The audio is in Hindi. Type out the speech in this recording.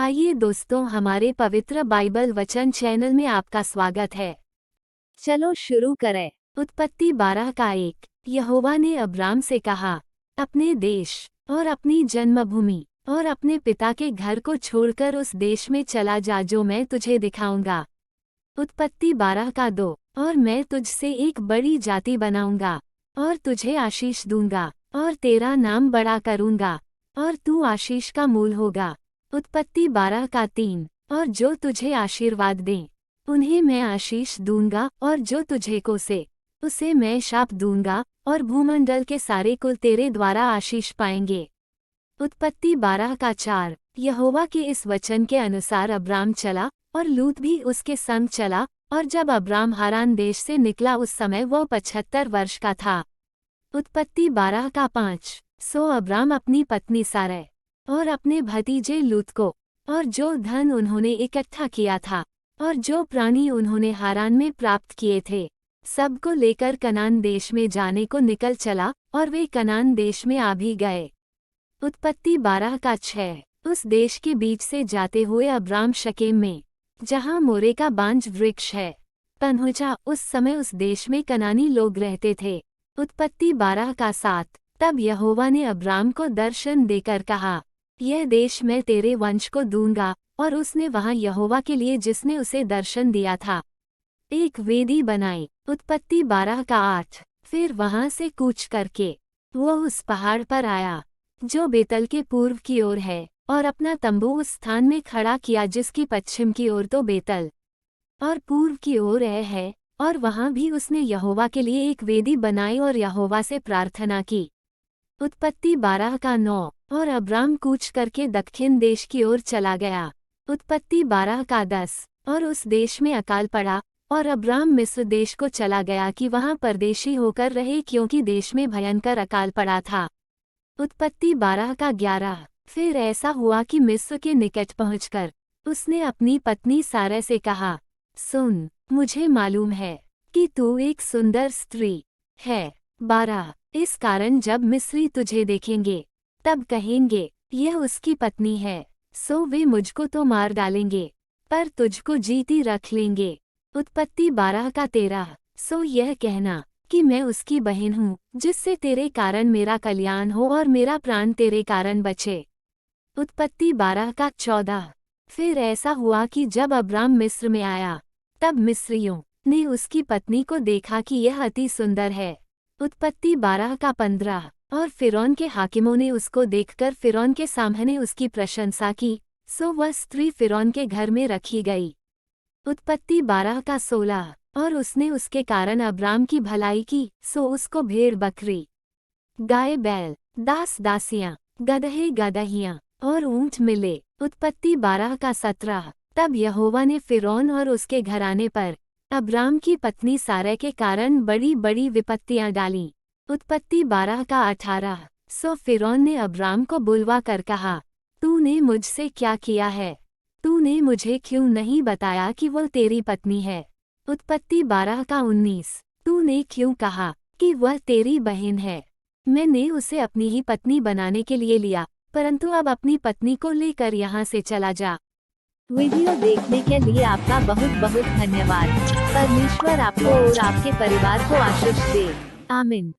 आइए दोस्तों, हमारे पवित्र बाइबल वचन चैनल में आपका स्वागत है। चलो शुरू करें। उत्पत्ति 12 का 1। यहोवा ने अब्राम से कहा, अपने देश और अपनी जन्मभूमि और अपने पिता के घर को छोड़कर उस देश में चला जा जो मैं तुझे दिखाऊंगा। उत्पत्ति 12 का 2। और मैं तुझसे एक बड़ी जाति बनाऊंगा और तुझे आशीष दूंगा और तेरा नाम बड़ा करूंगा और तू आशीष का मूल होगा। उत्पत्ति 12 का 3। और जो तुझे आशीर्वाद दें उन्हें मैं आशीष दूंगा और जो तुझे कोसे उसे मैं शाप दूंगा और भूमंडल के सारे कुल तेरे द्वारा आशीष पाएंगे। उत्पत्ति 12 का 4। यहोवा के इस वचन के अनुसार अब्राम चला और लूत भी उसके संग चला, और जब अब्राम हारान देश से निकला उस समय वह 75 वर्ष का था। उत्पत्ति 12 का 5। सो अब्राम अपनी पत्नी सारै और अपने भतीजे लूत को और जो धन उन्होंने इकट्ठा किया था और जो प्राणी उन्होंने हारान में प्राप्त किए थे, सबको लेकर कनान देश में जाने को निकल चला, और वे कनान देश में आ भी गए। उत्पत्ति 12 का 6। उस देश के बीच से जाते हुए अब्राम शकेम में, जहाँ मोरे का बांज वृक्ष है, पहुंचा। उस समय उस देश में कनानी लोग रहते थे। उत्पत्ति 12 का 7। तब यहोवा ने अब्राम को दर्शन देकर कहा, यह देश मैं तेरे वंश को दूंगा, और उसने वहां यहोवा के लिए जिसने उसे दर्शन दिया था एक वेदी बनाई। उत्पत्ति 12 का 8। फिर वहां से कूच करके वह उस पहाड़ पर आया जो बेतल के पूर्व की ओर है, और अपना तंबू उस स्थान में खड़ा किया जिसकी पश्चिम की ओर तो बेतल और पूर्व की ओर है, और वहां भी उसने यहोवा के लिए एक वेदी बनाई और यहोवा से प्रार्थना की। उत्पत्ति 12 का 9। और अब्राम कूच करके दक्षिण देश की ओर चला गया। उत्पत्ति 12 का 10। और उस देश में अकाल पड़ा, और अब्राम मिस्र देश को चला गया कि वहां परदेशी होकर रहे, क्योंकि देश में भयंकर अकाल पड़ा था। उत्पत्ति 12 का 11। फिर ऐसा हुआ कि मिस्र के निकट पहुंचकर उसने अपनी पत्नी सारै से कहा, सुन, मुझे मालूम है कि तू एक सुंदर स्त्री है। 12। इस कारण जब मिस्री तुझे देखेंगे तब कहेंगे, यह उसकी पत्नी है, सो वे मुझको तो मार डालेंगे, पर तुझको जीती रख लेंगे। उत्पत्ति 12 का 13। सो यह कहना कि मैं उसकी बहन हूँ, जिससे तेरे कारण मेरा कल्याण हो और मेरा प्राण तेरे कारण बचे। उत्पत्ति 12 का 14। फिर ऐसा हुआ कि जब अब्राम मिस्र में आया, तब मिस्रियों ने उसकी पत्नी को देखा कि यह अति सुंदर है। उत्पत्ति 12 का 15। और फिरौन के हाकिमों ने उसको देखकर फिरौन के सामने उसकी प्रशंसा की, सो वह स्त्री फिरौन के घर में रखी गई। उत्पत्ति 12 का 16। और उसने उसके कारण अब्राम की भलाई की, सो उसको भेड़ बकरी, गाय बैल, दास दासियां, गदहे गदहियां और ऊंट मिले। उत्पत्ति 12 का 17। तब यहोवा ने फिरौन और उसके घराने पर अब्राम की पत्नी सारै के कारण बड़ी बड़ी विपत्तियां डालीं। उत्पत्ति 12 का 18। सो फिरौन ने अब्राम को बुलवा कर कहा, तूने मुझसे क्या किया है? तूने मुझे क्यों नहीं बताया कि वो तेरी पत्नी है? उत्पत्ति 12 का 19। तूने क्यों कहा कि वह तेरी बहन है? मैंने उसे अपनी ही पत्नी बनाने के लिए लिया, परंतु अब अपनी पत्नी को लेकर यहाँ से चला जा। वीडियो देखने के लिए आपका बहुत बहुत धन्यवाद। परमेश्वर आपको और आपके परिवार को आशीष दे। आमीन।